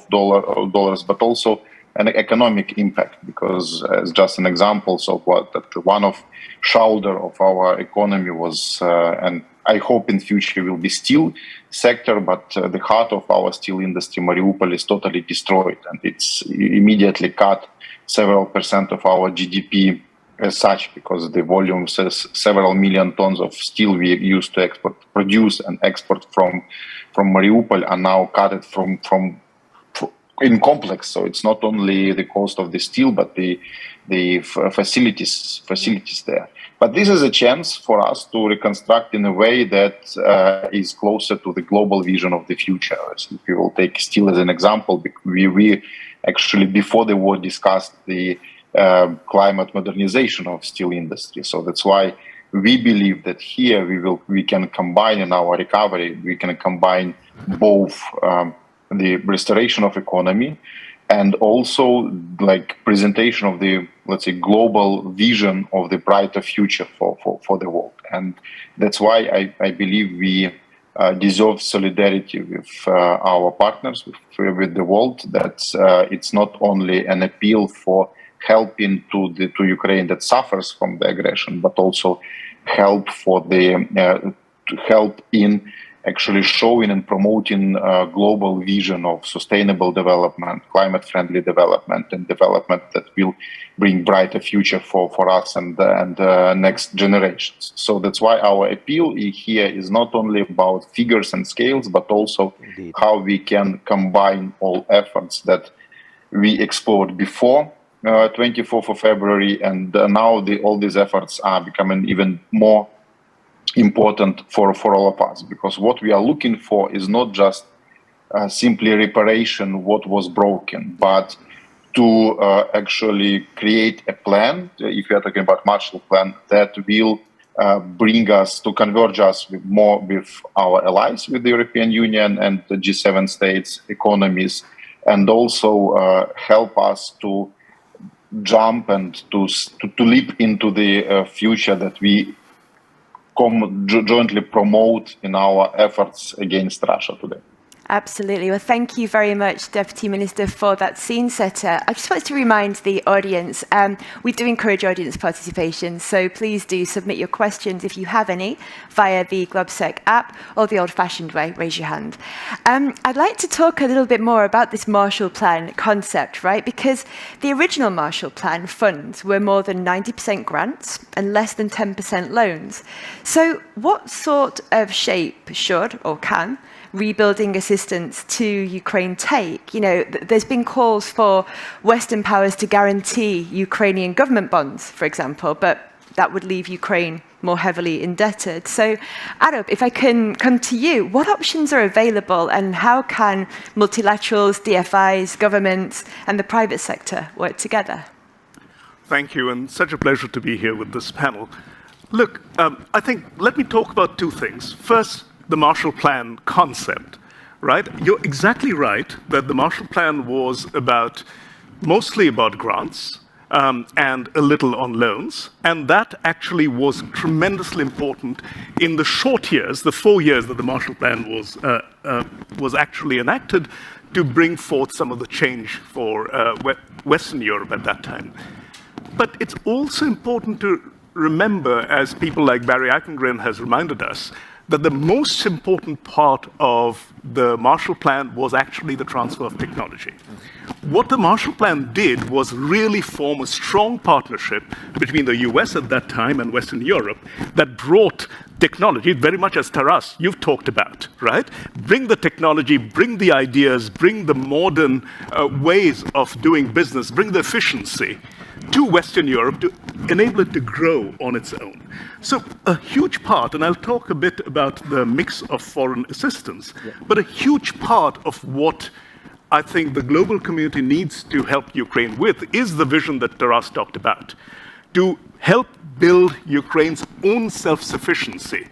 dollars, but also an economic impact, because as just an example of that one of shoulder of our economy was, and I hope in future will be steel sector, but the heart of our steel industry, Mariupol, is totally destroyed, and it's immediately cut several percent of our GDP as such, because the volume says several million tons of steel we used to produce and export from Mariupol are now cut from in complex. So it's not only the cost of the steel, but the facilities there. But this is a chance for us to reconstruct in a way that is closer to the global vision of the future. So if we will take steel as an example, we actually before the war discussed the climate modernization of steel industry. So that's why we believe that here we can combine in our recovery, we can combine both the restoration of economy and also like presentation of the, let's say, global vision of the brighter future for the world. And that's why I believe we deserve solidarity with our partners, with the world, that it's not only an appeal for helping to Ukraine that suffers from the aggression, but also help for the help in actually showing and promoting a global vision of sustainable development, climate-friendly development, and development that will bring brighter future for us and next generations. So that's why our appeal here is not only about figures and scales, but also Indeed. How we can combine all efforts that we explored before 24th of February, and now all these efforts are becoming even more important for all of us, because what we are looking for is not just simply reparation what was broken, but to actually create a plan, if we are talking about Marshall Plan, that will bring us to converge us more with our allies, with the European Union and the G7 states economies, and also help us to jump and to leap into the future that we jointly promote in our efforts against Russia today. Absolutely. Well, thank you very much, Deputy Minister, for that scene setter. I just wanted to remind the audience, we do encourage audience participation, so please do submit your questions if you have any via the GlobSec app or the old-fashioned way, raise your hand. I'd like to talk a little bit more about this Marshall Plan concept, right? Because the original Marshall Plan funds were more than 90% grants and less than 10% loans. So what sort of shape should or can rebuilding assistance to Ukraine take? You know, there's been calls for Western powers to guarantee Ukrainian government bonds, for example, but that would leave Ukraine more heavily indebted. So, Arup, if I can come to you, what options are available and how can multilaterals, DFIs, governments, and the private sector work together? Thank you, and such a pleasure to be here with this panel. Look, I think, let me talk about two things. First, the Marshall Plan concept, right? You're exactly right that the Marshall Plan was mostly about grants and a little on loans, and that actually was tremendously important in the short years, the 4 years that the Marshall Plan was actually enacted to bring forth some of the change for Western Europe at that time. But it's also important to remember, as people like Barry Eichengreen has reminded us, that the most important part of the Marshall Plan was actually the transfer of technology. What the Marshall Plan did was really form a strong partnership between the US at that time and Western Europe that brought technology, very much as Taras, you've talked about, right? Bring the technology, bring the ideas, bring the modern ways of doing business, bring the efficiency to Western Europe to enable it to grow on its own. So a huge part, and I'll talk a bit about the mix of foreign assistance, but a huge part of what I think the global community needs to help Ukraine with is the vision that Taras talked about, to help build Ukraine's own self-sufficiency,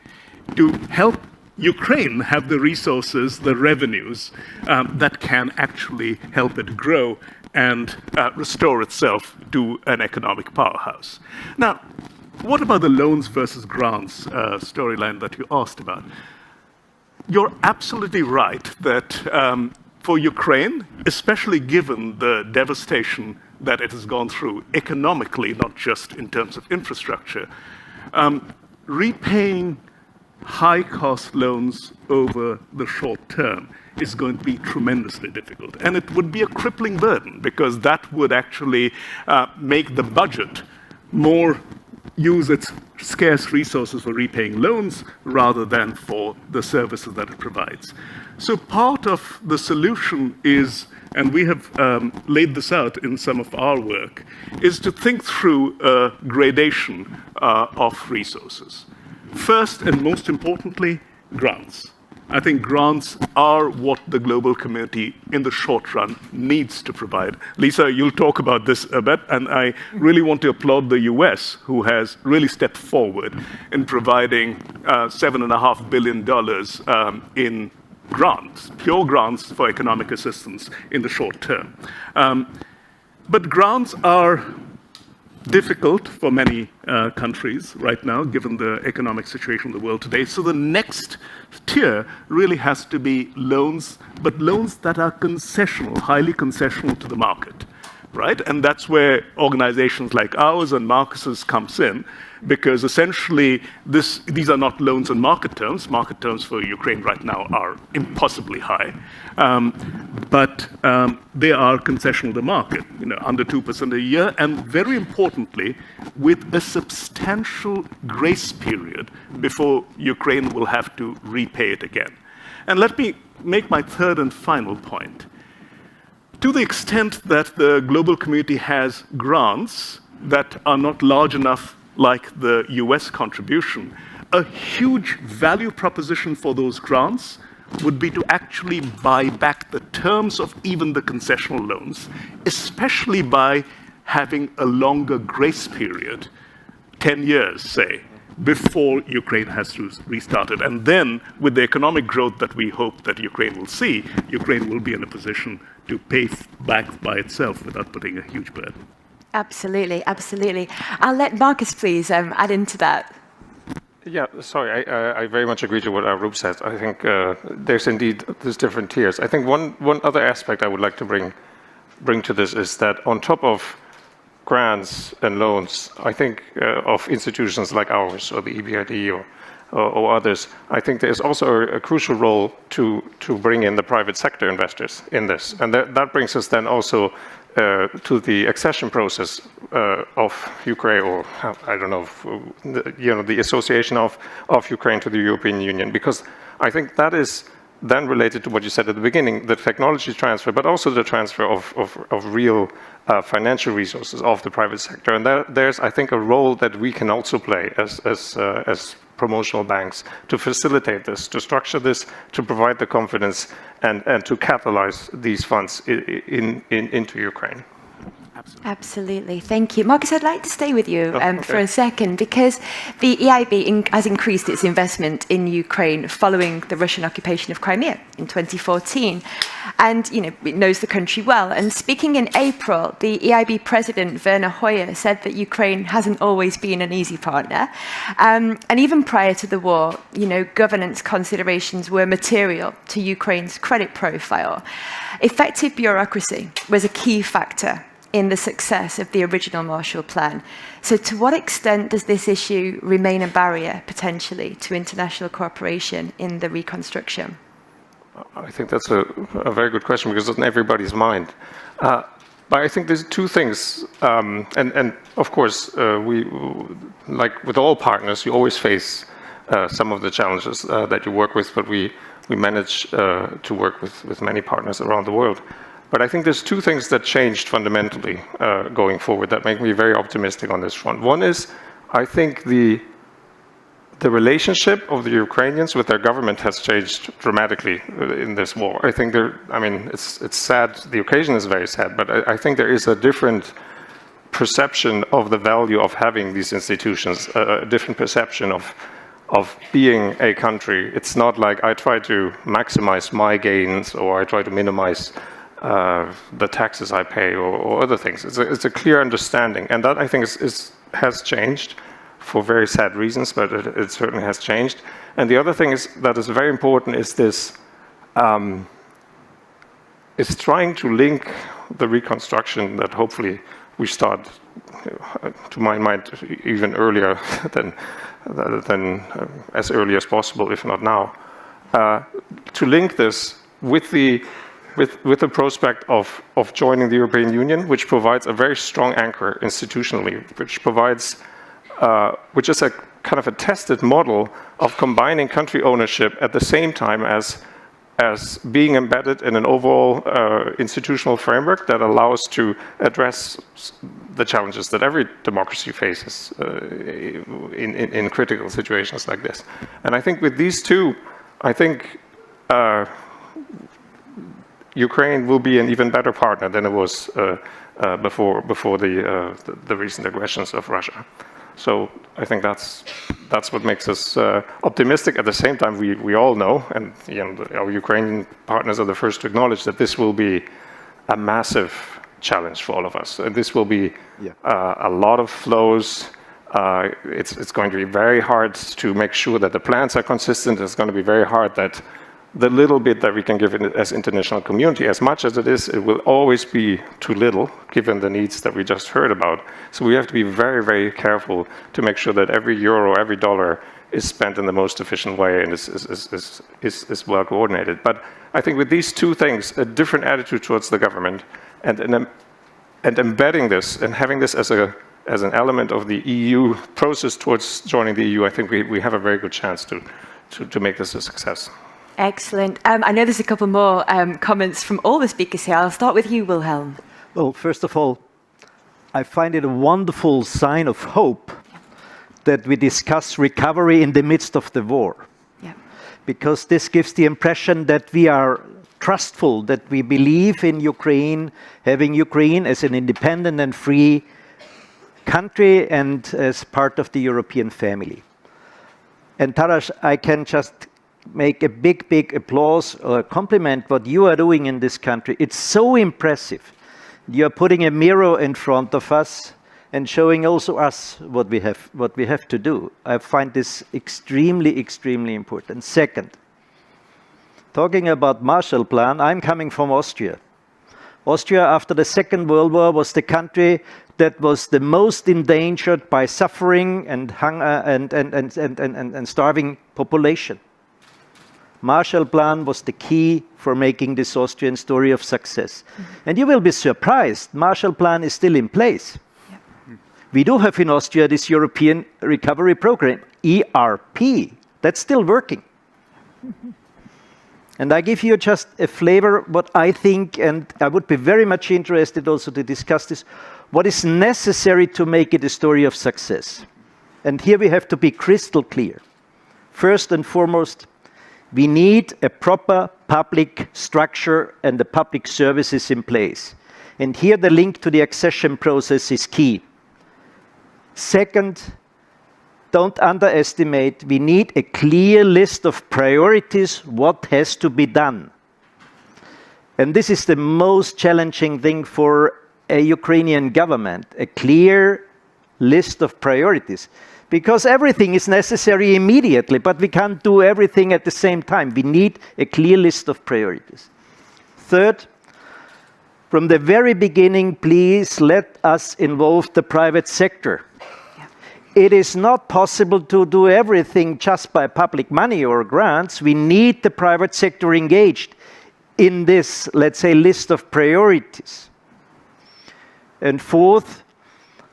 to help Ukraine have the resources, the revenues that can actually help it grow and restore itself to an economic powerhouse. Now, what about the loans versus grants storyline that you asked about? You're absolutely right that for Ukraine, especially given the devastation that it has gone through economically, not just in terms of infrastructure, repaying high-cost loans over the short term is going to be tremendously difficult. And it would be a crippling burden, because that would actually make the budget more use its scarce resources for repaying loans rather than for the services that it provides. So part of the solution is, and we have laid this out in some of our work, is to think through a gradation of resources. First and most importantly, grants. I think grants are what the global community in the short run needs to provide. Lisa, you'll talk about this a bit, and I really want to applaud the US, who has really stepped forward in providing $7.5 billion in grants, pure grants for economic assistance in the short term. But grants are difficult for many countries right now, given the economic situation of the world today. So the next tier really has to be loans, but loans that are concessional, highly concessional to the market, right? And that's where organizations like ours and Marcus's comes in, because essentially these are not loans on market terms. Market terms for Ukraine right now are impossibly high, but they are concessional to market, under 2% a year, and very importantly, with a substantial grace period before Ukraine will have to repay it again. And let me make my third and final point. To the extent that the global community has grants that are not large enough, like the US contribution, a huge value proposition for those grants would be to actually buy back the terms of even the concessional loans, especially by having a longer grace period, 10 years, say, before Ukraine has to restart it. And then, with the economic growth that we hope that Ukraine will see, Ukraine will be in a position to pay back by itself without putting a huge burden. Absolutely, absolutely. I'll let Marcus please add into that. Yeah, sorry, I very much agree to what Arup said. I think there's different tiers. I think one other aspect I would like to bring to this is that on top of grants and loans, I think of institutions like ours or the EBRD or others, I think there's also a crucial role to bring in the private sector investors in this. And that brings us then also to the accession process of Ukraine, or I don't know, the association of Ukraine to the European Union, because I think that is then related to what you said at the beginning, the technology transfer, but also the transfer of real financial resources of the private sector. And there's, I think, a role that we can also play as promotional banks to facilitate this, to structure this, to provide the confidence and to catalyze these funds into Ukraine. Absolutely, thank you. Marcus, I'd like to stay with you for a second, because the EIB has increased its investment in Ukraine following the Russian occupation of Crimea in 2014. And, it knows the country well. And speaking in April, the EIB president, Werner Hoyer, said that Ukraine hasn't always been an easy partner. And even prior to the war, governance considerations were material to Ukraine's credit profile. Effective bureaucracy was a key factor in the success of the original Marshall Plan. So to what extent does this issue remain a barrier, potentially, to international cooperation in the reconstruction? I think that's a very good question, because it's on everybody's mind. But I think there's two things, and of course, we, like with all partners, you always face some of the challenges that you work with, but we manage to work with many partners around the world. But I think there's two things that changed fundamentally going forward that make me very optimistic on this front. One is, I think the relationship of the Ukrainians with their government has changed dramatically in this war. I think it's sad, the occasion is very sad, but I think there is a different perception of the value of having these institutions, a different perception of being a country. It's not like I try to maximize my gains or I try to minimize the taxes I pay or other things. It's a clear understanding, and that I think has changed for very sad reasons, but it certainly has changed. And the other thing that is very important is this is trying to link the reconstruction that hopefully we start, to my mind, even earlier than as early as possible, if not now, to link this with the prospect of joining the European Union, which provides a very strong anchor institutionally, which is a kind of a tested model of combining country ownership at the same time as being embedded in an overall institutional framework that allows to address the challenges that every democracy faces in critical situations like this. And I think with these two, I think Ukraine will be an even better partner than it was before the recent aggressions of Russia. So I think that's what makes us optimistic. At the same time, we all know, and our Ukrainian partners are the first to acknowledge that this will be a massive challenge for all of us. And this will be a lot of flows. It's going to be very hard to make sure that the plans are consistent. It's going to be very hard that the little bit that we can give as international community, as much as it will always be too little, given the needs that we just heard about. So we have to be very, very careful to make sure that every euro, every dollar is spent in the most efficient way and is well coordinated. But I think with these two things, a different attitude towards the government and embedding this and having this as an element of the EU process towards joining the EU, I think we have a very good chance to make this a success. Excellent. I know there's a couple more comments from all the speakers here. I'll start with you, Wilhelm. Well, first of all, I find it a wonderful sign of hope that we discuss recovery in the midst of the war. Yeah. Because this gives the impression that we are trustful, that we believe in Ukraine, having Ukraine as an independent and free country and as part of the European family. And Taras, I can just make a big applause or compliment what you are doing in this country. It's so impressive. You are putting a mirror in front of us and showing also us what we have to do. I find this extremely important. Second, talking about Marshall Plan, I'm coming from Austria. Austria, after the Second World War, was the country that was the most endangered by suffering and hunger and starving population. Marshall Plan was the key for making this Austrian story of success. And you will be surprised, Marshall Plan is still in place. We do have in Austria this European Recovery Program, ERP, that's still working. And I give you just a flavor what I think, and I would be very much interested also to discuss this, what is necessary to make it a story of success. And here we have to be crystal clear. First and foremost, we need a proper public structure and the public services in place. And here the link to the accession process is key. Second, don't underestimate, we need a clear list of priorities, what has to be done. And this is the most challenging thing for a Ukrainian government, a clear list of priorities. Because everything is necessary immediately, but we can't do everything at the same time. We need a clear list of priorities. Third, from the very beginning, please let us involve the private sector. It is not possible to do everything just by public money or grants. We need the private sector engaged in this, let's say, list of priorities. And fourth,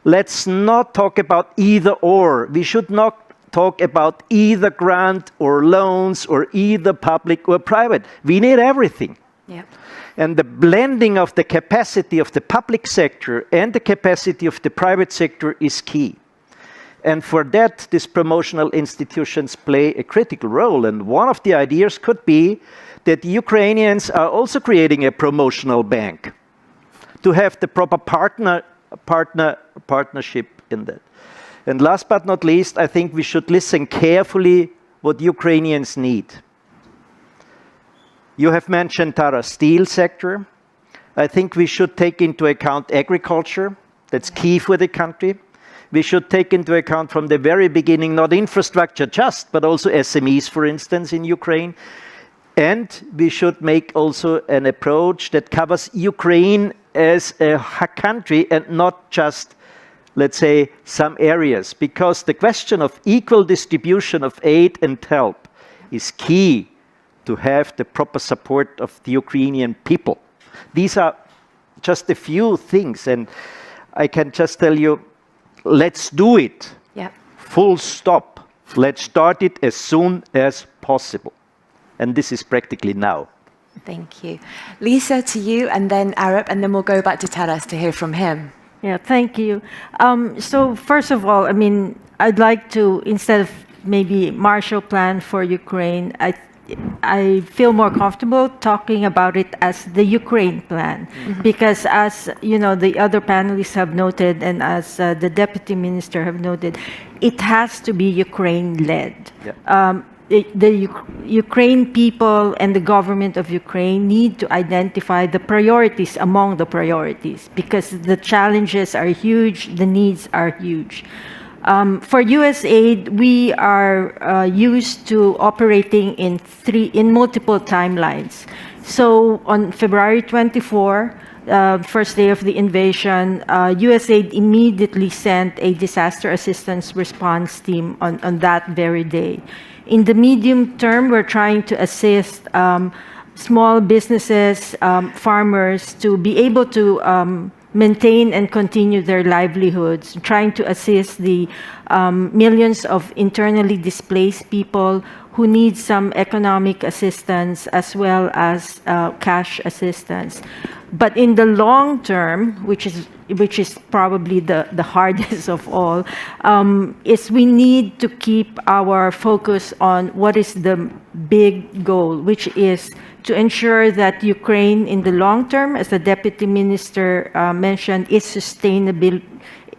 let's not talk about either or. We should not talk about either grant or loans or either public or private. We need everything. Yeah. And the blending of the capacity of the public sector and the capacity of the private sector is key. And for that, these promotional institutions play a critical role. And one of the ideas could be that the Ukrainians are also creating a promotional bank to have the proper partnership in that. And last but not least, I think we should listen carefully what Ukrainians need. You have mentioned, Tara, steel sector. I think we should take into account agriculture. That's key for the country. We should take into account from the very beginning, not infrastructure just, but also SMEs, for instance, in Ukraine. And we should make also an approach that covers Ukraine as a country and not just, let's say, some areas, because the question of equal distribution of aid and help is key to have the proper support of the Ukrainian people. These are just a few things, and I can just tell you, let's do it. Yeah. Full stop. Let's start it as soon as possible. And this is practically now. Thank you. Lisa, to you, and then Arup, and then we'll go back to Taras to hear from him. Yeah, thank you. So first of all, I mean, I'd like to, instead of maybe Marshall Plan for Ukraine, I feel more comfortable talking about it as the Ukraine plan, because as you know, the other panelists have noted, and as the Deputy Minister have noted, it has to be Ukraine-led. Yeah. The Ukraine people and the government of Ukraine need to identify the priorities among the priorities, because the challenges are huge, the needs are huge. For USAID, we are used to operating in multiple timelines. So on February 24, first day of the invasion, USAID immediately sent a disaster assistance response team on that very day. In the medium term, we're trying to assist small businesses, farmers to be able to maintain and continue their livelihoods, trying to assist the millions of internally displaced people who need some economic assistance as well as cash assistance. But in the long term, which is probably the hardest of all, is we need to keep our focus on what is the big goal, which is to ensure that Ukraine in the long term, as the Deputy Minister mentioned,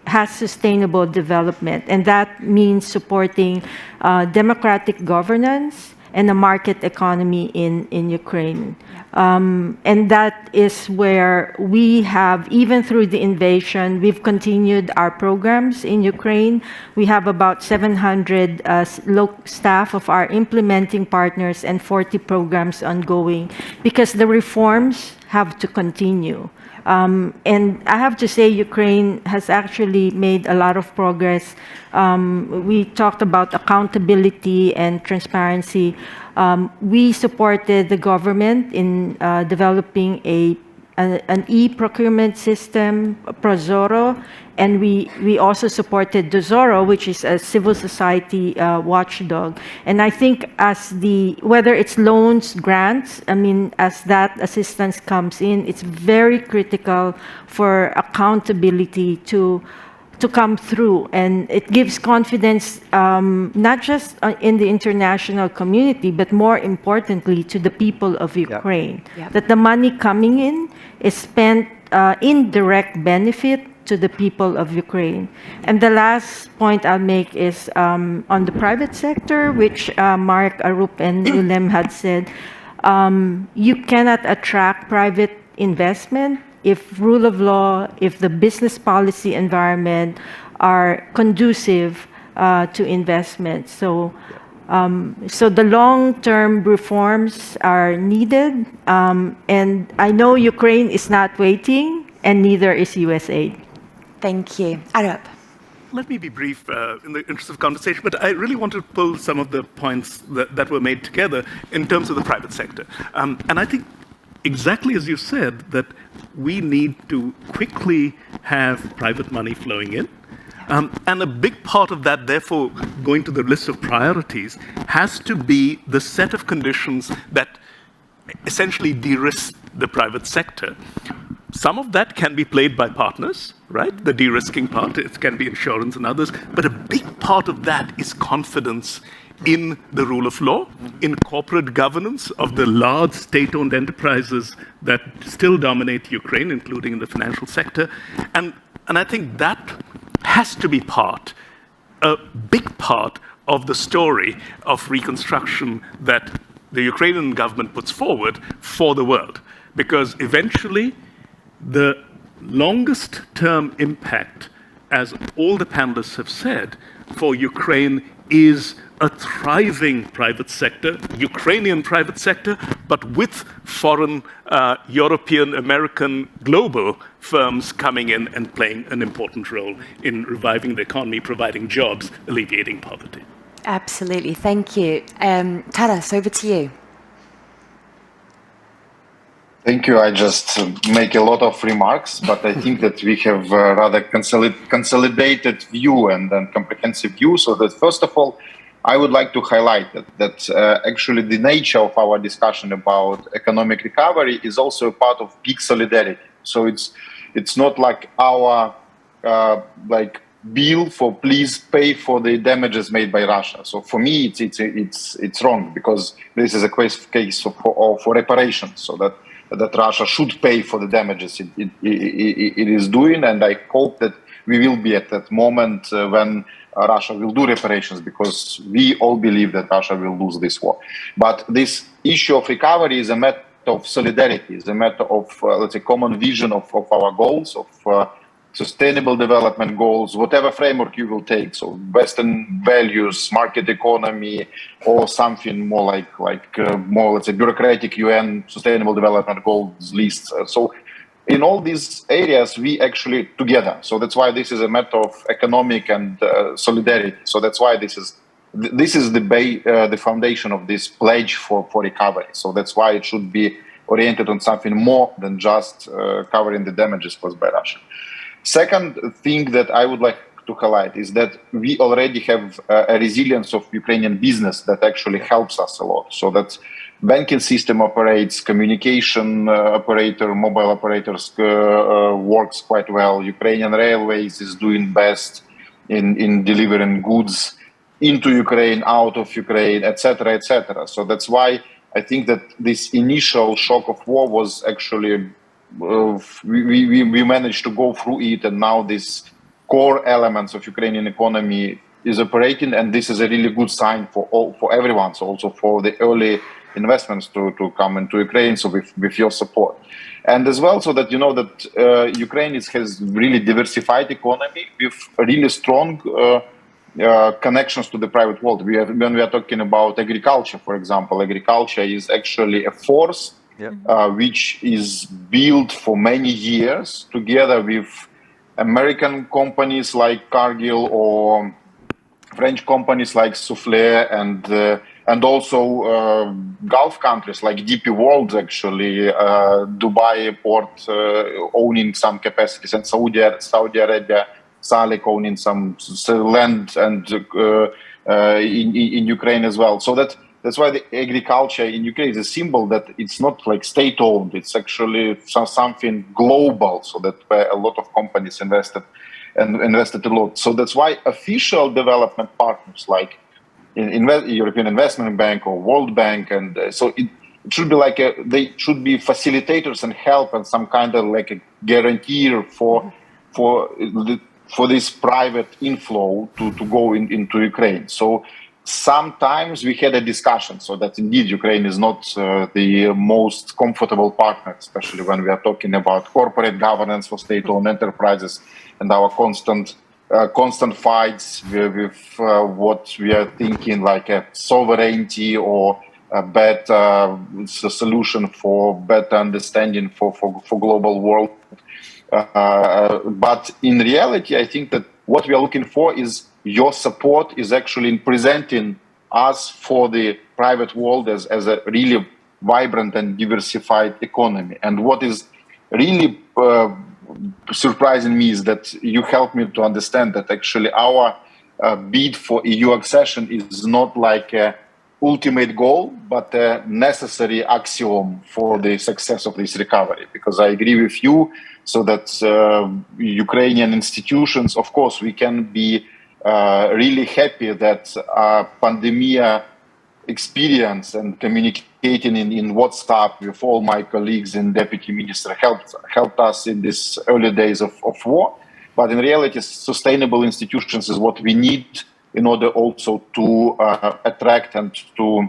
has sustainable development. And that means supporting democratic governance and a market economy in Ukraine. And that is where we have, even through the invasion, we've continued our programs in Ukraine. We have about 700 staff of our implementing partners and 40 programs ongoing, because the reforms have to continue. And I have to say, Ukraine has actually made a lot of progress. We talked about accountability and transparency. We supported the government in developing an e-procurement system, Prozoro, and we also supported Dozoro, which is a civil society watchdog. And I think whether it's loans, grants, I mean, as that assistance comes in, it's very critical for accountability to come through, and it gives confidence not just in the international community, but more importantly to the people of Ukraine, that the money coming in is spent in direct benefit to the people of Ukraine. And the last point I'll make is on the private sector, which Mark, Arup, and Willem had said, you cannot attract private investment if rule of law, if the business policy environment are conducive to investment. So the long-term reforms are needed, and I know Ukraine is not waiting, and neither is USAID. Thank you. Arup. Let me be brief in the interest of conversation, but I really want to pull some of the points that were made together in terms of the private sector. And I think exactly as you said, that we need to quickly have private money flowing in. And a big part of that, therefore, going to the list of priorities, has to be the set of conditions that essentially de-risk the private sector. Some of that can be played by partners, right? The de-risking part, it can be insurance and others, but a big part of that is confidence in the rule of law, in corporate governance of the large state-owned enterprises that still dominate Ukraine, including in the financial sector. And I think that has to be a big part of the story of reconstruction that the Ukrainian government puts forward for the world. Because eventually, the longest term impact, as all the panelists have said, for Ukraine is a thriving private sector, Ukrainian private sector, but with foreign, European, American, global firms coming in and playing an important role in reviving the economy, providing jobs, alleviating poverty. Absolutely, thank you. Taras, over to you. Thank you. I just make a lot of remarks, but I think that we have a rather consolidated view and comprehensive view. So that first of all, I would like to highlight that actually the nature of our discussion about economic recovery is also a part of big solidarity. So it's not like our bill for please pay for the damages made by Russia. So for me, it's wrong, because this is a case for reparations. So that Russia should pay for the damages it is doing, and I hope that we will be at that moment when Russia will do reparations, because we all believe that Russia will lose this war. But this issue of recovery is a matter of solidarity, is a matter of, let's say, common vision of our goals, of sustainable development goals, whatever framework you will take. So Western values, market economy, or something more like more, let's say, bureaucratic UN sustainable development goals lists. So in all these areas, we actually together. So that's why this is a matter of economic and solidarity. So that's why this is the foundation of this pledge for recovery. So that's why it should be oriented on something more than just covering the damages caused by Russia. Second thing that I would like to highlight is that we already have a resilience of Ukrainian business that actually helps us a lot. So that banking system operates, communication operator, mobile operators works quite well. Ukrainian Railways is doing best in delivering goods into Ukraine, out of Ukraine, etc., etc. So that's why I think that this initial shock of war was actually we managed to go through it, and now these core elements of Ukrainian economy is operating, and this is a really good sign for everyone. So also for the early investments to come into Ukraine. So with your support, and as well, so that you know that Ukraine has really diversified economy with really strong connections to the private world. When we are talking about agriculture, for example, agriculture is actually a force. Which is built for many years together with American companies like Cargill or French companies like Soufflet and also Gulf countries like DP World, actually, Dubai port owning some capacities, and Saudi Arabia, Salik owning some land and in Ukraine as well. So that's why the agriculture in Ukraine is a symbol that it's not like state-owned. It's actually something global. So that where a lot of companies invested a lot. So that's why official development partners like European Investment Bank or World Bank, and so it should be like they should be facilitators and help and some kind of like a guarantee for this private inflow to go into Ukraine. So sometimes we had a discussion, so that indeed Ukraine is not the most comfortable partner, especially when we are talking about corporate governance for state-owned enterprises and our constant fights with what we are thinking like a sovereignty or a better solution for better understanding for global world. But in reality, I think that what we are looking for is your support is actually in presenting us for the private world as a really vibrant and diversified economy. And what is really surprising me is that you helped me to understand that actually our bid for EU accession is not like a ultimate goal, but a necessary axiom for the success of this recovery. Because I agree with you, so that Ukrainian institutions, of course, we can be really happy that pandemia experience and communicating in WhatsApp with all my colleagues and deputy minister helped us in these early days of war. But in reality, sustainable institutions is what we need in order also to attract and to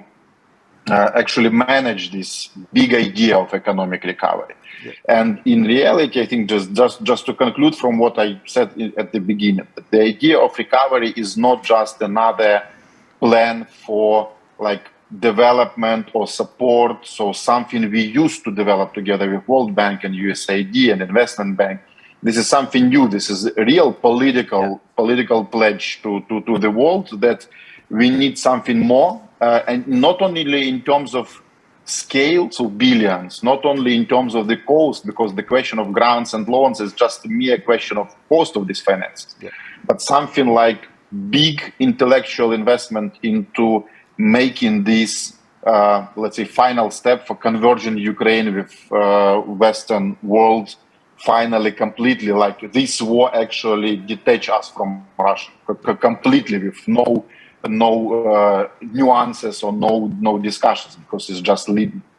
actually manage this big idea of economic recovery. Yeah. And in reality, I think just to conclude from what I said at the beginning, the idea of recovery is not just another plan for like development or support. So something we used to develop together with World Bank and USAID and Investment Bank. This is something new. This is a real political pledge to the world that we need something more, and not only in terms of scale, so billions, not only in terms of the cost, because the question of grants and loans is just a mere question of cost of these finances, but something like big intellectual investment into making this, let's say, final step for converging Ukraine with Western world finally completely. Like this war actually detach us from Russia completely with no nuances or no discussions, because it's just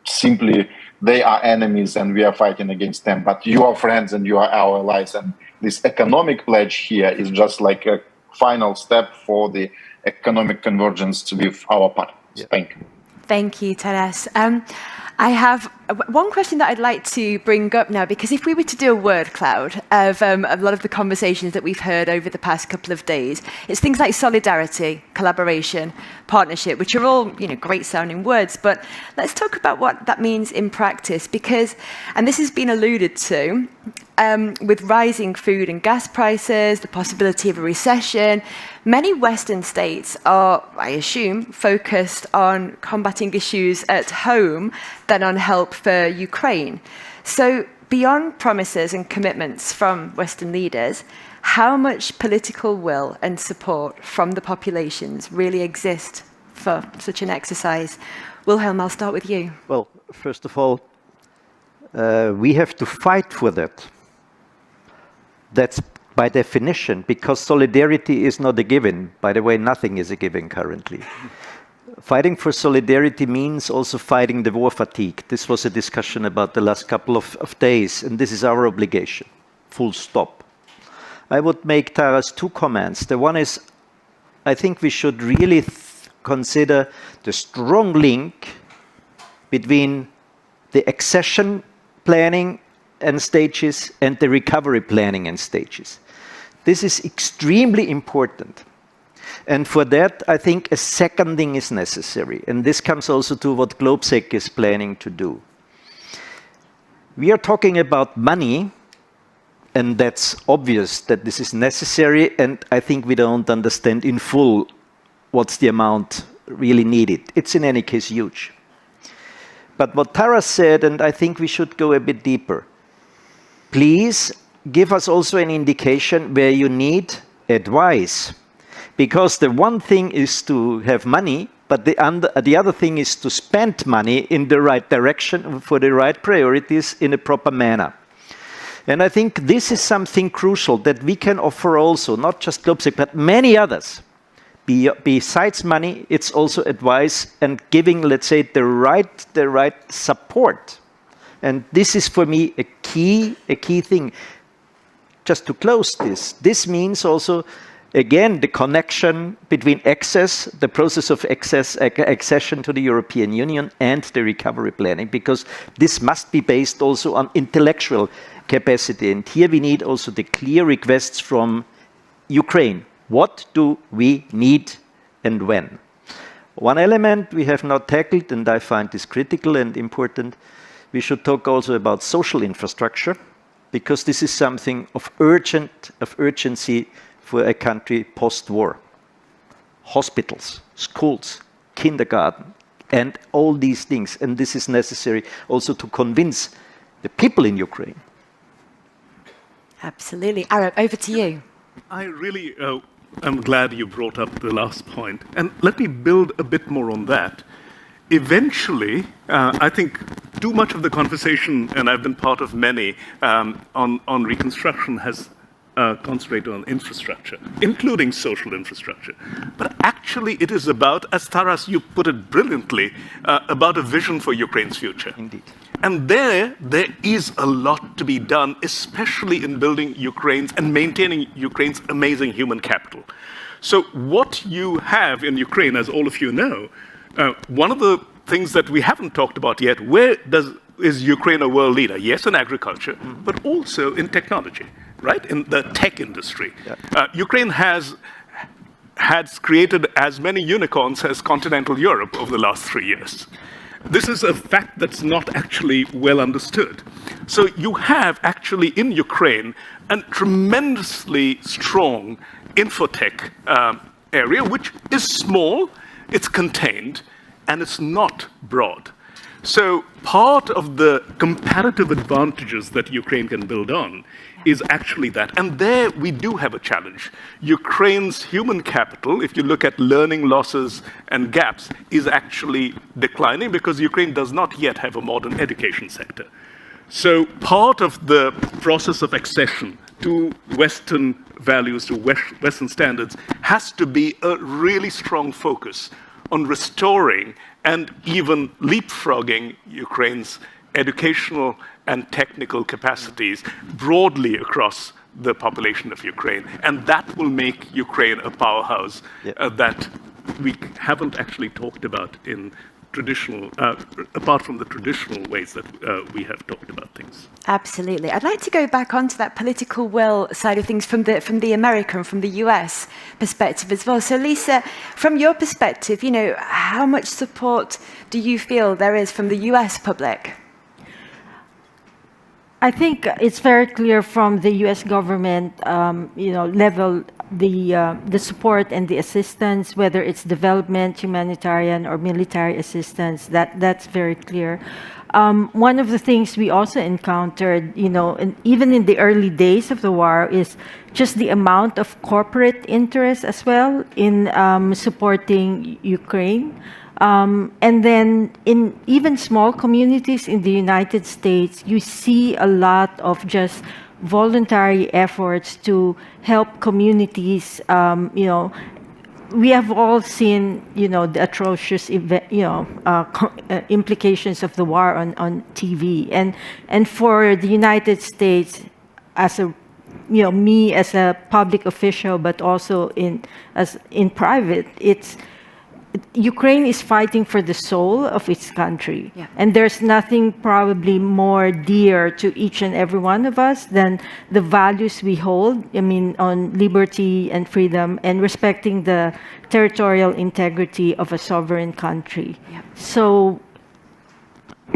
simply they are enemies and we are fighting against them, but you are friends and you are our allies. And this economic pledge here is just like a final step for the economic convergence with our partners. Thank you. Thank you, Taras. I have one question that I'd like to bring up now, because if we were to do a word cloud of a lot of the conversations that we've heard over the past couple of days, it's things like solidarity, collaboration, partnership, which are all, great sounding words, but let's talk about what that means in practice, because, and this has been alluded to, with rising food and gas prices, the possibility of a recession, many Western states are, I assume, focused on combating issues at home than on help for Ukraine. So beyond promises and commitments from Western leaders, how much political will and support from the populations really exist for such an exercise? Wilhelm, I'll start with you. Well, first of all, we have to fight for that. That's by definition, because solidarity is not a given. By the way, nothing is a given currently. Fighting for solidarity means also fighting the war fatigue. This was a discussion about the last couple of days, and this is our obligation, full stop. I would make, Taras, two comments. The one is, I think we should really consider the strong link between the accession planning and stages and the recovery planning and stages. This is extremely important. And for that, I think a seconding is necessary. And this comes also to what GlobeSec is planning to do. We are talking about money, and that's obvious that this is necessary, and I think we don't understand in full what's the amount really needed. It's in any case huge. But what Taras said, and I think we should go a bit deeper, please give us also an indication where you need advice. Because the one thing is to have money, but the other thing is to spend money in the right direction for the right priorities in a proper manner. And I think this is something crucial that we can offer also, not just GlobeSec, but many others. Besides money, it's also advice and giving, let's say, the right support. And this is for me a key thing. Just to close this means also, again, the connection between access, the process of accession to the European Union, and the recovery planning, because this must be based also on intellectual capacity. And here we need also the clear requests from Ukraine. What do we need and when? One element we have not tackled, and I find this critical and important, we should talk also about social infrastructure, because this is something of urgency for a country post-war. Hospitals, schools, kindergarten, and all these things. And this is necessary also to convince the people in Ukraine. Absolutely. Arab, over to you. I really am glad you brought up the last point. And let me build a bit more on that. Eventually, I think too much of the conversation, and I've been part of many, on reconstruction has concentrated on infrastructure, including social infrastructure. But actually it is about, as Taras, you put it brilliantly, about a vision for Ukraine's future. Indeed. And there is a lot to be done, especially in building Ukraine's and maintaining Ukraine's amazing human capital. So what you have in Ukraine, as all of you know, one of the things that we haven't talked about yet, is Ukraine a world leader? Yes, in agriculture, but also in technology, right? In the tech industry. Yeah. Ukraine has has created as many unicorns as continental Europe over the last 3 years. This is a fact that's not actually well understood. So you have actually in Ukraine a tremendously strong infotech area, which is small, it's contained, and it's not broad. So part of the comparative advantages that Ukraine can build on is actually that. And there we do have a challenge. Ukraine's human capital, if you look at learning losses and gaps, is actually declining because Ukraine does not yet have a modern education sector. So part of the process of accession to Western values, to Western standards, has to be a really strong focus on restoring and even leapfrogging Ukraine's educational and technical capacities broadly across the population of Ukraine. And that will make Ukraine a powerhouse that we haven't actually talked about in traditional, apart from the traditional ways that we have talked about things. Absolutely. I'd like to go back onto that political will side of things from the American, from the US perspective as well. So Lisa, from your perspective, you know, how much support do you feel there is from the US public? I think it's very clear from the U.S. government, level, the support and the assistance, whether it's development, humanitarian, or military assistance. That's very clear. One of the things we also encountered, and even in the early days of the war, is just the amount of corporate interest as well in supporting Ukraine. And then in even small communities in the United States, you see a lot of just voluntary efforts to help communities. We have all seen, the atrocious implications of the war on TV. And for the United States, as a me as a public official, but also in private, Ukraine is fighting for the soul of its country. Yeah. And there's nothing probably more dear to each and every one of us than the values we hold, on liberty and freedom and respecting the territorial integrity of a sovereign country. Yeah. So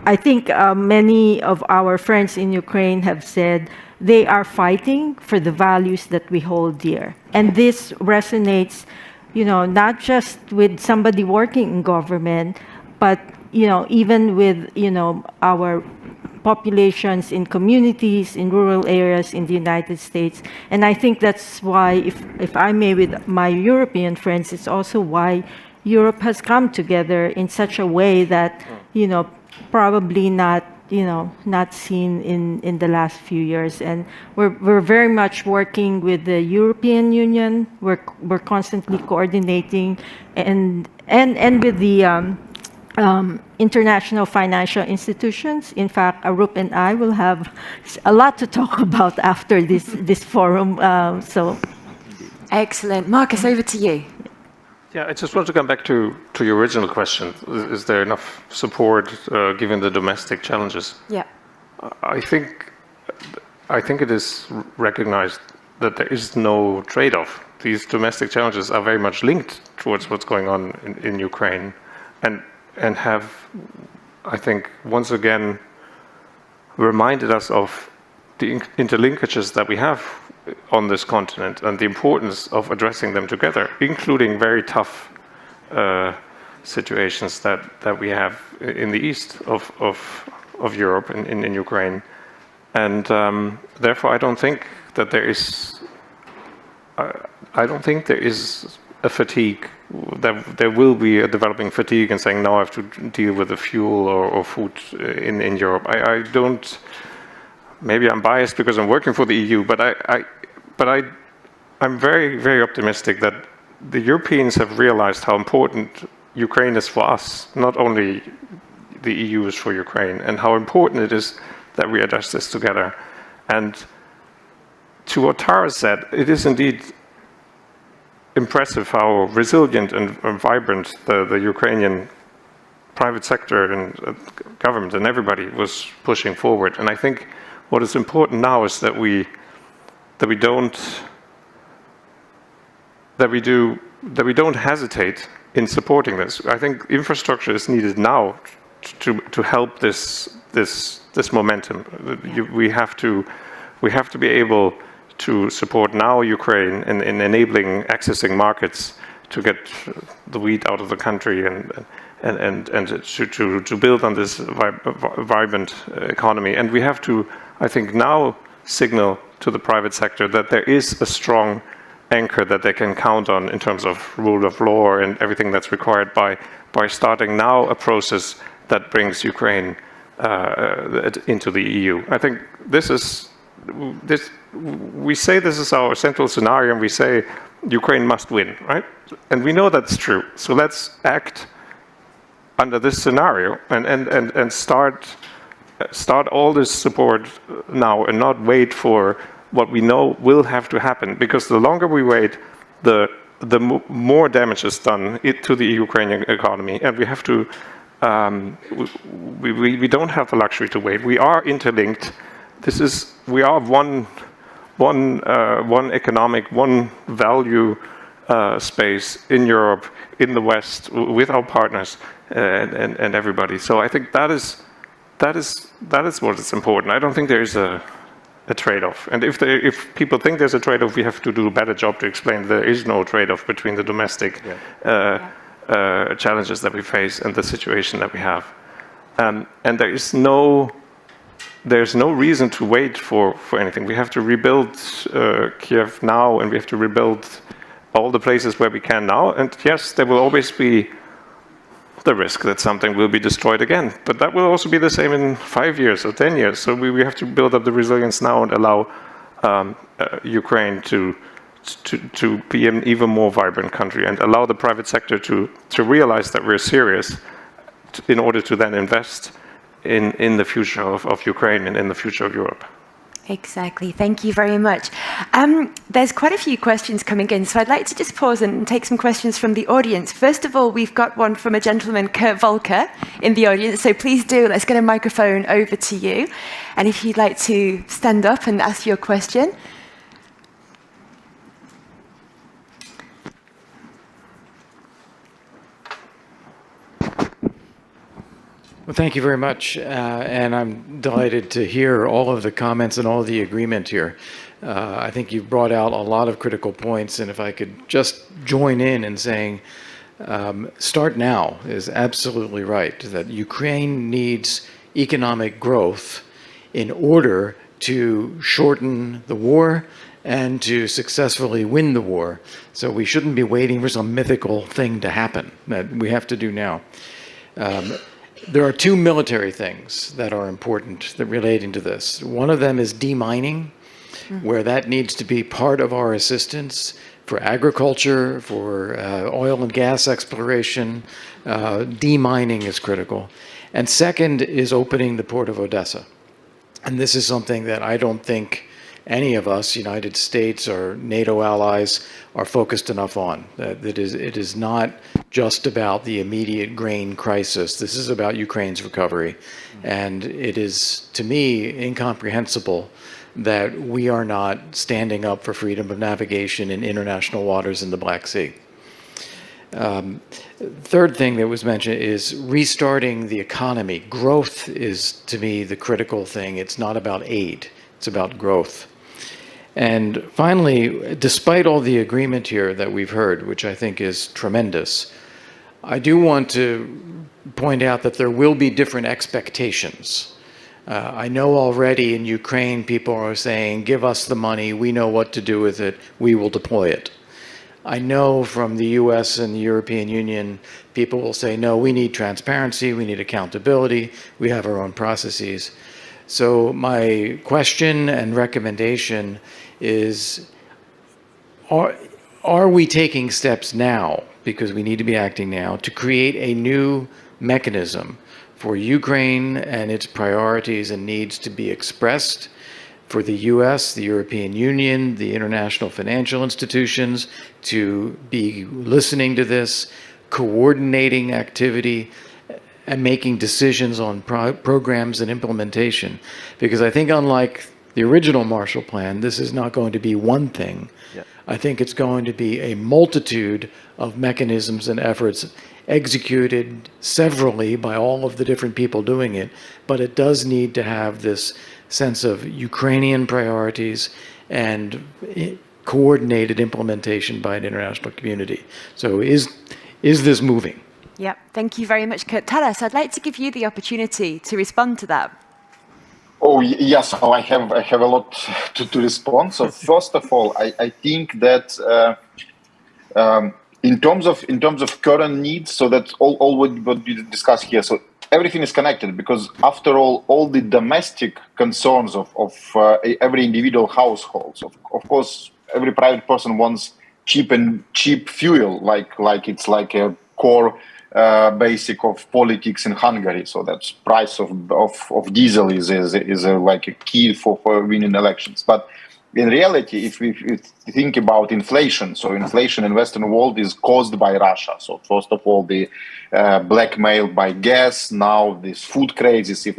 I think many of our friends in Ukraine have said they are fighting for the values that we hold dear. And this resonates not just with somebody working in government, but, even with, our populations in communities, in rural areas in the United States. And I think that's why, if I may, with my European friends, it's also why Europe has come together in such a way that, probably not seen in the last few years. And we're very much working with the European Union. We're constantly coordinating and with the international financial institutions. In fact, Arup and I will have a lot to talk about after this forum. Excellent. Marcus, over to you. Yeah, I just want to come back to your original question. Is there enough support given the domestic challenges? Yeah. I think it is recognized that there is no trade-off. These domestic challenges are very much linked towards what's going on in Ukraine, and have, I think, once again reminded us of the interlinkages that we have on this continent and the importance of addressing them together, including very tough situations that we have in the east of Europe, in Ukraine. And therefore, I don't think there is a fatigue. There will be a developing fatigue and saying, now I have to deal with the fuel or food in Europe. I don't. Maybe I'm biased because I'm working for the EU, but I'm very, very optimistic that the Europeans have realized how important Ukraine is for us, not only the EU is for Ukraine, and how important it is that we address this together. And to what Tara said, it is indeed impressive how resilient and vibrant the Ukrainian private sector and government and everybody was pushing forward. And I think what is important now is that we do don't hesitate in supporting this. I think infrastructure is needed now to help this momentum. We have to be able to support now Ukraine in enabling accessing markets to get the wheat out of the country and to build on this vibrant economy. And we have to, I think, now signal to the private sector that there is a strong anchor that they can count on in terms of rule of law and everything that's required by starting now a process that brings Ukraine into the EU. I think we say this is our central scenario, and we say Ukraine must win, right? And we know that's true. So let's act under this scenario and start all this support now and not wait for what we know will have to happen. Because the longer we wait, the more damage is done to the Ukrainian economy, and we have to. We don't have the luxury to wait. We are interlinked. We are one economic, one value space in Europe, in the West, with our partners and everybody. So I think that is what is important. I don't think there is a trade-off. And if people think there's a trade-off, we have to do a better job to explain there is no trade-off between the domestic challenges that we face and the situation that we have. And there's no reason to wait for anything. We have to rebuild Kiev now, and we have to rebuild all the places where we can now. And yes, there will always be the risk that something will be destroyed again. But that will also be the same in 5 years or 10 years. So we have to build up the resilience now and allow Ukraine to be an even more vibrant country, and allow the private sector to realize that we're serious in order to then invest in the future of Ukraine and in the future of Europe. Exactly. Thank you very much. There's quite a few questions coming in, so I'd like to just pause and take some questions from the audience. First of all, we've got one from a gentleman, Kurt Volker, in the audience, so please do, let's get a microphone over to you. And if you'd like to stand up and ask your question. Well, thank you very much, and I'm delighted to hear all of the comments and all of the agreement here. I think you've brought out a lot of critical points, and if I could just join in saying, start now is absolutely right, that Ukraine needs economic growth in order to shorten the war and to successfully win the war. So we shouldn't be waiting for some mythical thing to happen that we have to do now. There are two military things that are important that relating to this. One of them is demining, where that needs to be part of our assistance for agriculture, for oil and gas exploration. Demining is critical. And second is opening the port of Odessa. And this is something that I don't think any of us, United States or NATO allies, are focused enough on. It is not just about the immediate grain crisis. This is about Ukraine's recovery. And it is, to me, incomprehensible that we are not standing up for freedom of navigation in international waters in the Black Sea. Third thing that was mentioned is restarting the economy. Growth is, to me, the critical thing. It's not about aid. It's about growth. And finally, despite all the agreement here that we've heard, which I think is tremendous, I do want to point out that there will be different expectations. I know already in Ukraine people are saying, give us the money, we know what to do with it, we will deploy it. I know from the US and the European Union, people will say, no, we need transparency, we need accountability, we have our own processes. So my question and recommendation is, are we taking steps now, because we need to be acting now, to create a new mechanism for Ukraine and its priorities and needs to be expressed, for the US, the European Union, the international financial institutions to be listening to this, coordinating activity, and making decisions on programs and implementation. Because I think unlike the original Marshall Plan, this is not going to be one thing. Yeah. I think it's going to be a multitude of mechanisms and efforts executed severally by all of the different people doing it, but it does need to have this sense of Ukrainian priorities and coordinated implementation by an international community. So is this moving? Yeah, thank you very much, Kurt. Taras, I'd like to give you the opportunity to respond to that. Oh, yes, so I have a lot to respond. So first of all, I think that in terms of current needs, so that's all what we discuss here. So everything is connected, because after all the domestic concerns of every individual household, of course, every private person wants cheap fuel, like it's like a core basic of politics in Hungary. So that's price of diesel is like a key for winning elections. But in reality, if we think about inflation, so inflation in Western world is caused by Russia. So first of all, the blackmail by gas, now this food crisis. If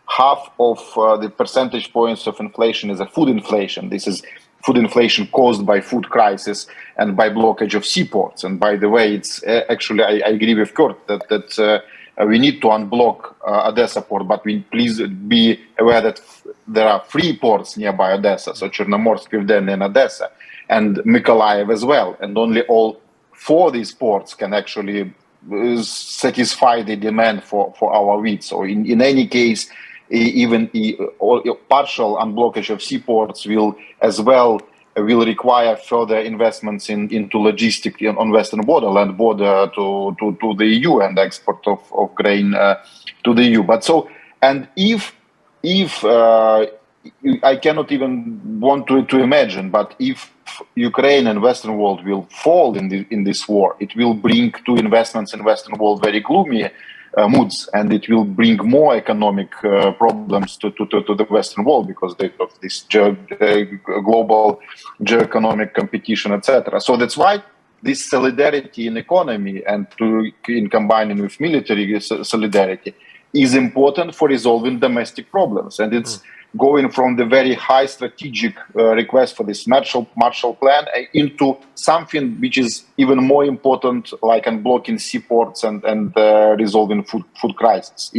half of the percentage points of inflation is a food inflation, this is food inflation caused by food crisis and by blockage of seaports. And by the way, it's actually, I agree with Kurt that we need to unblock Odessa port, but we please be aware that there are 3 ports nearby Odessa, so Chernomorsk, Pivden, and Odessa, and Mykolaiv as well. And only all 4 of these ports can actually satisfy the demand for our wheat. So in any case, even partial unblockage of seaports will require further investments into logistics on western border, land border to the EU, and export of grain to the EU. But so, and if I cannot even want to imagine, but if Ukraine and Western world will fall in this war, it will bring to investments in Western world very gloomy moods, and it will bring more economic problems to the Western world, because of this global geoeconomic competition, etc. So that's why this solidarity in economy and in combining with military solidarity is important for resolving domestic problems. And it's going from the very high strategic request for this Marshall Plan into something which is even more important, like unblocking seaports and resolving food crisis.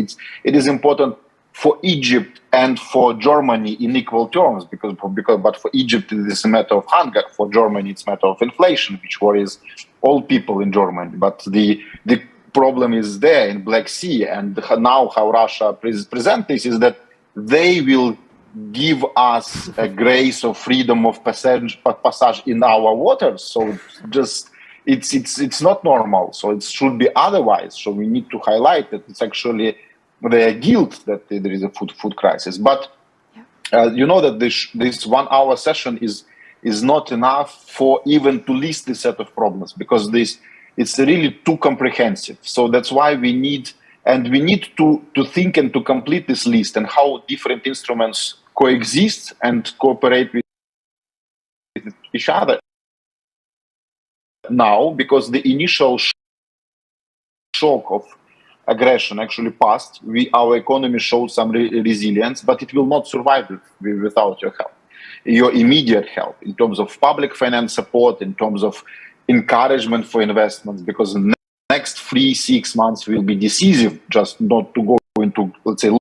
It is important for Egypt and for Germany in equal terms, but for Egypt it is a matter of hunger. For Germany it's a matter of inflation, which worries all people in Germany. But the problem is there in Black Sea, and now how Russia present this is that they will give us a grace of freedom of passage in our waters. So just it's not normal. So it should be otherwise. So we need to highlight that it's actually their guilt that there is a food crisis. But you know that this 1 hour session is not enough for even to list this set of problems, because it's really too comprehensive. So that's why we need to think and to complete this list, and how different instruments coexist and cooperate with each other now, because the initial shock of aggression actually passed. Our economy showed some resilience, but it will not survive without your help, your immediate help, in terms of public finance support, in terms of encouragement for investments, because the next 3-6 months will be decisive, just not to go into, let's say,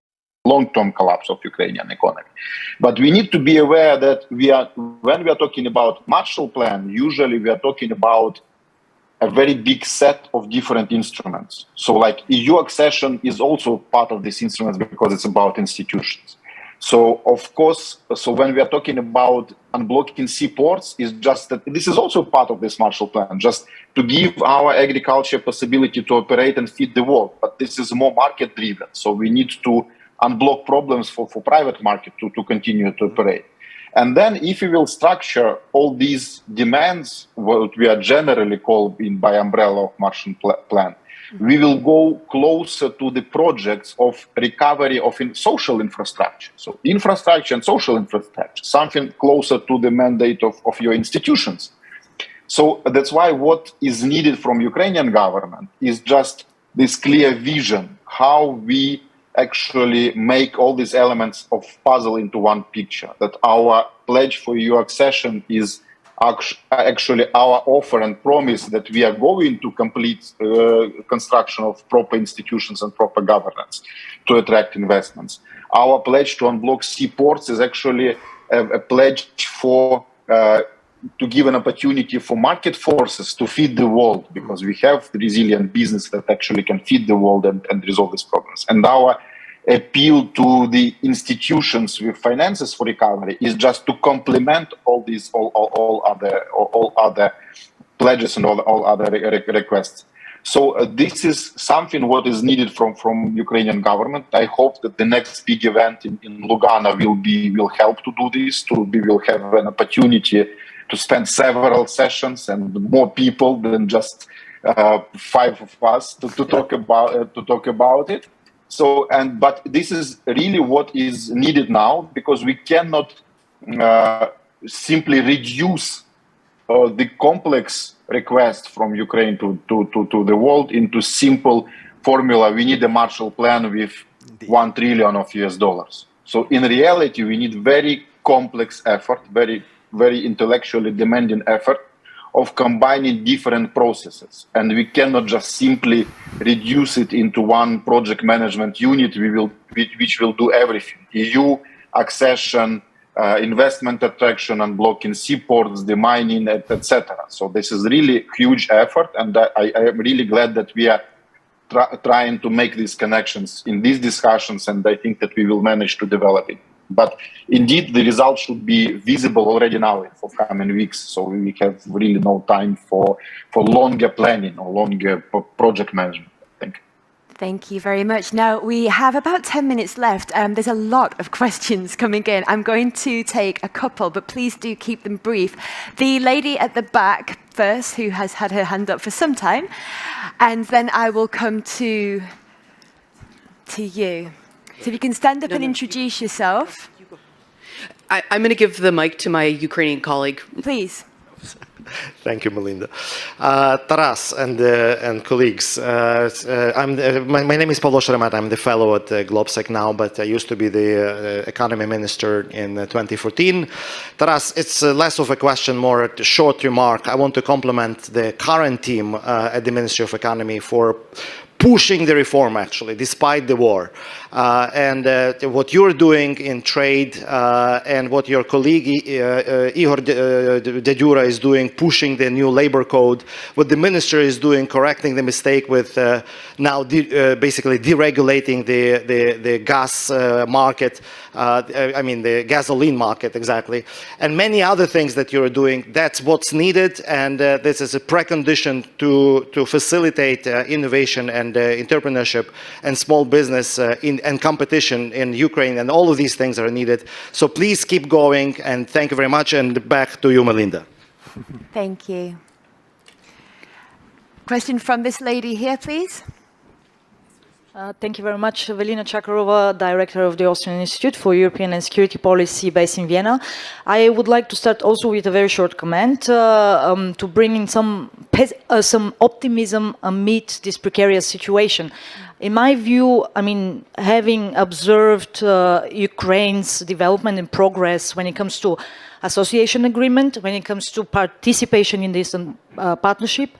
long-term collapse of Ukrainian economy. But we need to be aware that when we are talking about Marshall Plan, usually we are talking about a very big set of different instruments. So like EU accession is also part of these instruments, because it's about institutions. So of course, when we are talking about unblocking seaports, is just that this is also part of this Marshall Plan, just to give our agriculture possibility to operate and feed the world. But this is more market driven. So we need to unblock problems for private market to continue to operate. And then if we will structure all these demands, what we are generally called by umbrella of Marshall Plan, we will go closer to the projects of recovery of social infrastructure. So infrastructure and social infrastructure, something closer to the mandate of your institutions. So that's why what is needed from Ukrainian government is just this clear vision, how we actually make all these elements of puzzle into one picture. That our pledge for EU accession is actually our offer and promise that we are going to complete construction of proper institutions and proper governance to attract investments. Our pledge to unblock seaports is actually a pledge for to give an opportunity for market forces to feed the world, because we have resilient business that actually can feed the world and resolve these problems. And our appeal to the institutions with finances for recovery is just to complement all these all other pledges and all other requests. So this is something what is needed from Ukrainian government. I hope that the next big event in Lugano will help to do this. We will have an opportunity to spend several sessions and more people than just 5 of us to talk about it. So but this is really what is needed now, because we cannot simply reduce the complex request from Ukraine to the world into simple formula. We need a Marshall Plan with $1 trillion of US dollars. So in reality, we need very complex effort, very intellectually demanding effort of combining different processes. And we cannot just simply reduce it into one project management unit which will do everything. EU accession, investment attraction, unblocking seaports, the mining, etc. So this is really huge effort, and I am really glad that we are trying to make these connections in these discussions, and I think that we will manage to develop it. But indeed, the results should be visible already now for coming weeks. So we have really no time for longer planning or longer project management. Thank you. Thank you very much. Now, we have about 10 minutes left. There's a lot of questions coming in. I'm going to take a couple, but please do keep them brief. The lady at the back first, who has had her hand up for some time, and then I will come to you. So if you can stand up and introduce yourself. I'm going to give the mic to my Ukrainian colleague. Please. Thank you, Melinda. Taras and colleagues, my name is Pavlo Sheremet. I'm the fellow at Globsec now, but I used to be the economy minister in 2014. Taras, it's less of a question, more a short remark. I want to compliment the current team at the Ministry of Economy for pushing the reform, actually, despite the war. And what you're doing in trade and what your colleague Ihor Dedura is doing, pushing the new labor code, what the minister is doing, correcting the mistake with now basically deregulating the gas market, I mean the gasoline market, exactly, and many other things that you're doing. That's what's needed, and this is a precondition to facilitate innovation and entrepreneurship and small business and competition in Ukraine, and all of these things are needed. So please keep going, and thank you very much, and back to you, Melinda. Thank you. Question from this lady here, please. Thank you very much. Evelina Chakarova, Director of the Austrian Institute for European and Security Policy based in Vienna. I would like to start also with a very short comment to bring in some optimism amid this precarious situation. In my view, I mean, having observed Ukraine's development and progress when it comes to association agreement, when it comes to participation in this partnership,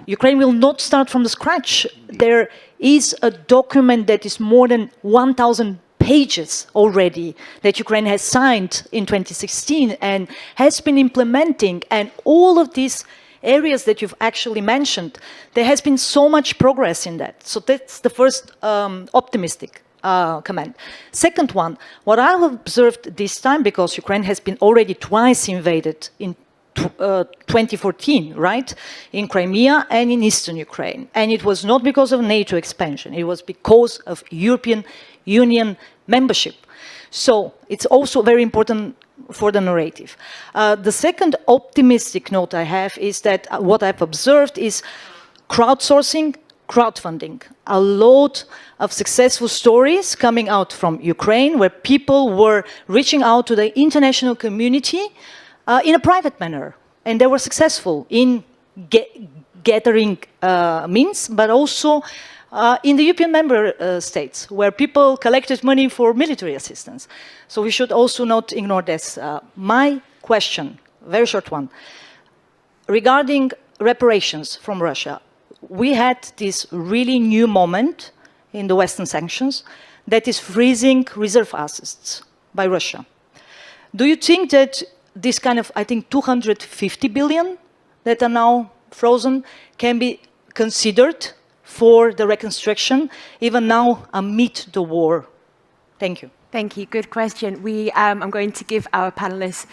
Ukraine will not start from the scratch. There is a document that is more than 1,000 pages already that Ukraine has signed in 2016 and has been implementing, and all of these areas that you've actually mentioned, there has been so much progress in that. So that's the first optimistic comment. Second one, what I've observed this time, because Ukraine has been already twice invaded in 2014, right, in Crimea and in eastern Ukraine. And it was not because of NATO expansion, it was because of European Union membership. So it's also very important for the narrative. The second optimistic note I have is that what I've observed is crowdsourcing, crowdfunding. A lot of successful stories coming out from Ukraine where people were reaching out to the international community in a private manner. And they were successful in gathering means, but also in the European member states, where people collected money for military assistance. So we should also not ignore this. My question, very short one, regarding reparations from Russia. We had this really new moment in the Western sanctions that is freezing reserve assets by Russia. Do you think that this kind of, I think, 250 billion that are now frozen can be considered for the reconstruction, even now amid the war? Thank you. Thank you. Good question. I'm going to give our panelists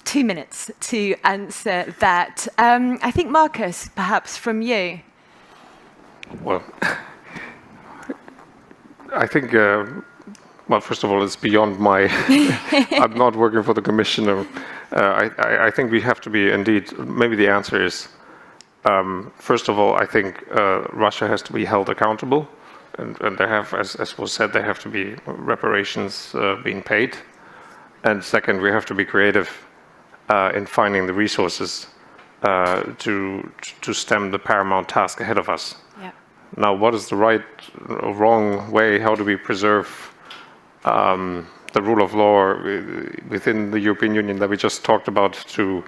2 minutes to answer that. I think, Marcus, perhaps from you. Well, I think, well, first of all, it's beyond my, I'm not working for the Commission. I think we have to be, indeed, maybe the answer is, first of all, I think Russia has to be held accountable. And there have, as was said, there have to be reparations being paid. And second, we have to be creative in finding the resources to stem the paramount task ahead of us. Yeah. Now, what is the right or wrong way? How do we preserve the rule of law within the European Union that we just talked about to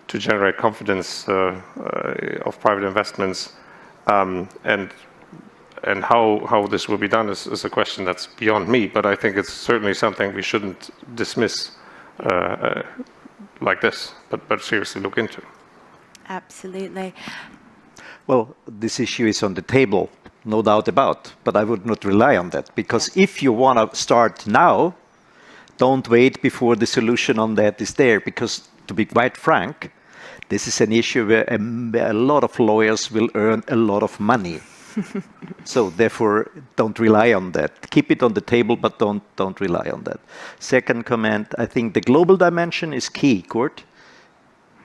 generate confidence of private investments? And how this will be done is a question that's beyond me, but I think it's certainly something we shouldn't dismiss like this, but seriously look into. Absolutely. Well, this issue is on the table, no doubt about, but I would not rely on that, because if you want to start now, don't wait before the solution on that is there, because to be quite frank, this is an issue where a lot of lawyers will earn a lot of money. So therefore, don't rely on that. Keep it on the table, but don't rely on that. Second comment, I think the global dimension is key, Kurt.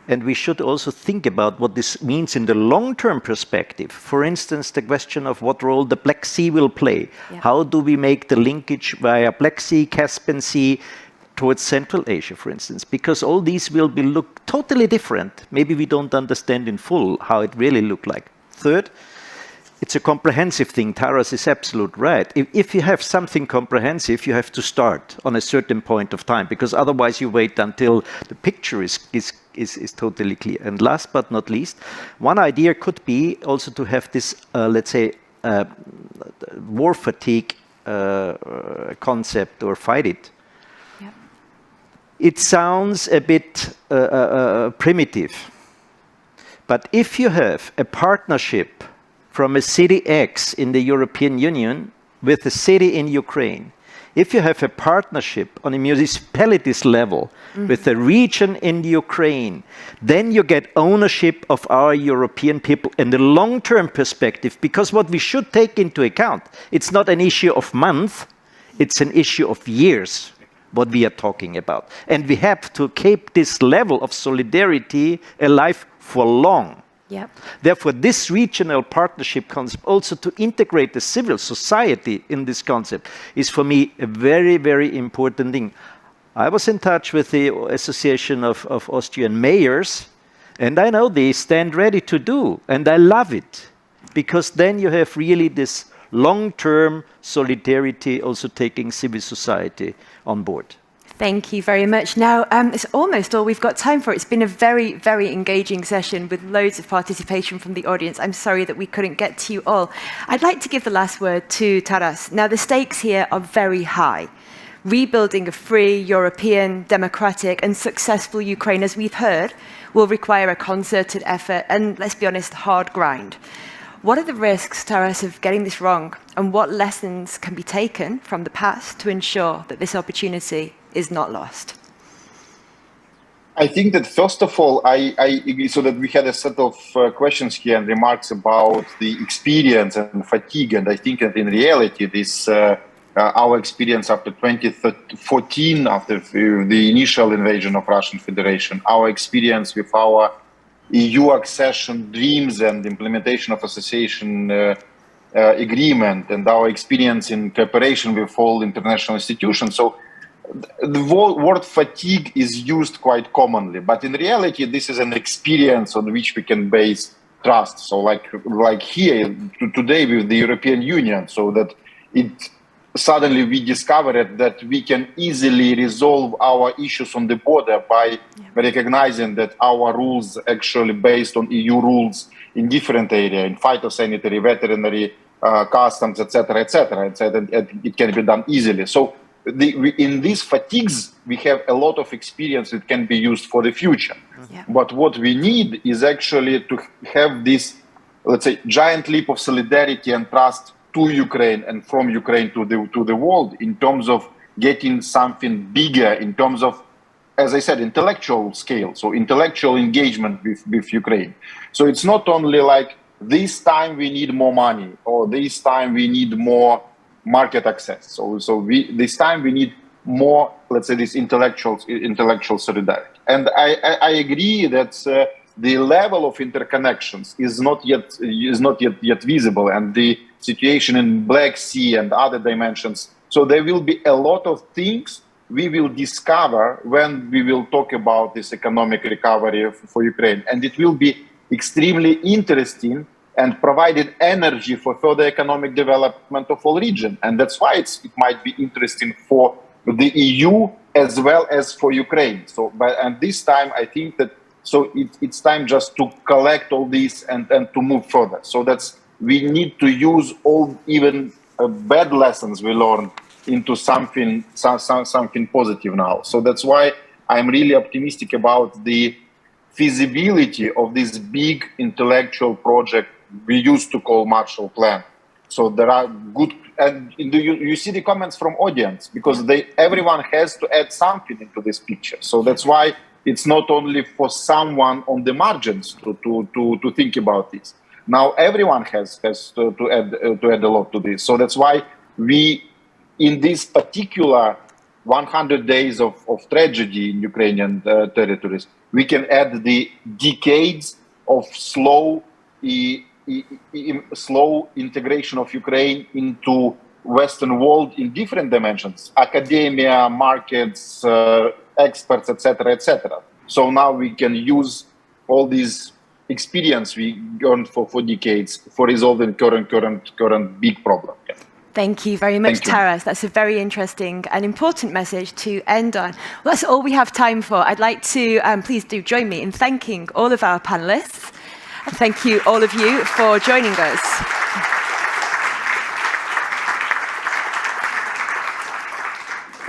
And we should also think about what this means in the long-term perspective. For instance, the question of what role the Black Sea will play. Yeah. How do we make the linkage via Black Sea, Caspian Sea, towards Central Asia, for instance? Because all these will be look totally different. Maybe we don't understand in full how it really look like. Third, it's a comprehensive thing. Taras is absolutely right. If you have something comprehensive, you have to start on a certain point of time, because otherwise you wait until the picture is totally clear. And last but not least, one idea could be also to have this, let's say, war fatigue concept or fight it. Yep. It sounds a bit primitive, but if you have a partnership from a city X in the European Union with a city in Ukraine, if you have a partnership on a municipalities level with a region in Ukraine, then you get ownership of our European people in the long-term perspective, because what we should take into account, it's not an issue of months, it's an issue of years, what we are talking about. And we have to keep this level of solidarity alive for long. Yep. Therefore, this regional partnership concept, also to integrate the civil society in this concept, is for me a very, very important thing. I was in touch with the Association of Austrian Mayors, and I know they stand ready to do, and I love it, because then you have really this long-term solidarity, also taking civil society on board. Thank you very much. Now, it's almost all we've got time for. It's been a very, very engaging session with loads of participation from the audience. I'm sorry that we couldn't get to you all. I'd like to give the last word to Taras. Now, the stakes here are very high. Rebuilding a free, European, democratic and successful Ukraine, as we've heard, will require a concerted effort and, let's be honest, hard grind. What are the risks, Taras, of getting this wrong? And what lessons can be taken from the past to ensure that this opportunity is not lost? I think that first of all, so that we had a set of questions here and remarks about the experience and fatigue, and I think that in reality, this our experience after 2014, after the initial invasion of Russian Federation, our experience with our EU accession dreams and implementation of association agreement, and our experience in cooperation with all international institutions. So the word fatigue is used quite commonly, but in reality, this is an experience on which we can base trust. So like here today with the European Union, so that suddenly we discovered that we can easily resolve our issues on the border by recognizing that our rules actually based on EU rules in different areas, in phytosanitary, veterinary, customs, etc., and it can be done easily. So in these fatigues, we have a lot of experience that can be used for the future. Yeah. But what we need is actually to have this, let's say, giant leap of solidarity and trust to Ukraine and from Ukraine to the world in terms of getting something bigger in terms of, as I said, intellectual scale, so intellectual engagement with Ukraine. So it's not only like this time we need more money or this time we need more market access. So this time we need more, let's say, this intellectual solidarity. And I agree that the level of interconnections is not yet visible, and the situation in Black Sea and other dimensions. So there will be a lot of things we will discover when we will talk about this economic recovery for Ukraine, and it will be extremely interesting and provided energy for further economic development of all region. And that's why it might be interesting for the EU as well as for Ukraine. So, and this time I think that it's time just to collect all this and to move further. So we need to use all even bad lessons we learned into something positive now. So that's why I'm really optimistic about the feasibility of this big intellectual project we used to call Marshall Plan. So there are good, and you see the comments from audience, because everyone has to add something into this picture. So that's why it's not only for someone on the margins to think about this. Now everyone has to add a lot to this. So that's why we, in this particular 100 days of tragedy in Ukrainian territories, we can add the decades of slow integration of Ukraine into Western world in different dimensions, academia, markets, experts, etc., etc. So now we can use all these experience we earned for decades for resolving current big problem. Yeah. Thank you very much, Taras. That's a very interesting and important message to end on. Well, that's all we have time for. I'd like to, please do join me in thanking all of our panelists. And thank you, all of you, for joining us.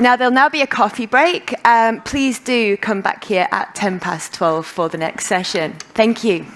Now, there'll now be a coffee break. Please do come back here at 12:10 for the next session. Thank you.